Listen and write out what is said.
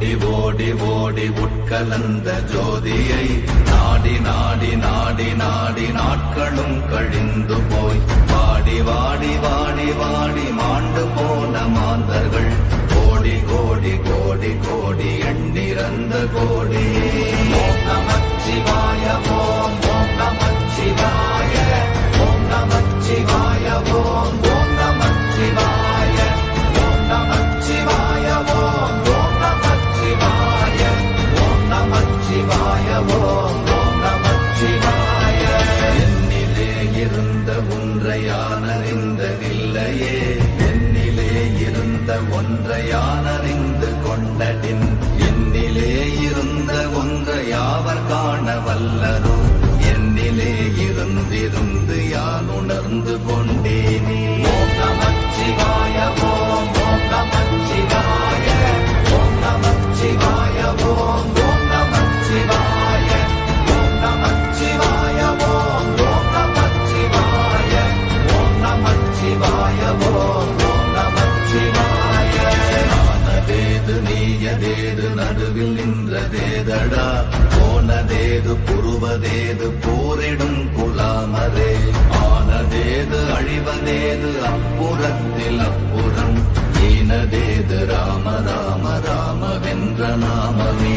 ஓடி ஓடி உட்கலந்த ஜோதியை நாடி நாடி நாடி நாடி நாட்களும் கழிந்து போய் வாடி வாடி வாடி வாடி மாண்டு போன மாந்தர்கள் கோடி கோடி கோடி கோடி எண்ணிறந்த கோடி. ஓம் நமச்சிவாய ஓம் ஓம் நமச்சிவாய ஓம் நமச்சிவாய ஓம் ஓம் நமச்சிவாய ஓம் நமச்சிவாய ஓம் ஓம் நமச்சிவாய ஓம் நமச்சிவாய ஓம் ஓம் நமச்சிவாய. என்னிலே இருந்த ஒன்றை யான் அறிந்ததில்லையே, என்னிலே இருந்த ஒன்றை யான் அறிந்து கொண்டடின், என்னிலே இருந்த ஒன்றை யாவர் காண வல்லரோ, என்னிலே இருந்திருந்து யான் உணர்ந்து கொண்டேனே. ஓம் நமச்சிவாய ஓம் ஓம் நமச்சிவாய ஓம் நமச்சிவாய ஓம் ஓம் நமச்சிவாய ஓம் நமச்சிவாய ஓம் ஓம் நமச்சிவாய ஓம் நமச்சிவாய ஓம் ஓம் நமச்சிவாய. ஆனதேது நீயதேது நடுவில் நின்றதேதடா, போனதேது புருவதேது போரிடும் குலாமரே, ஆனதேது அழிவதேது அப்புறத்தில் அப்புறம், ஈனதேது ராம ராம ராம வென்ற நாமமே.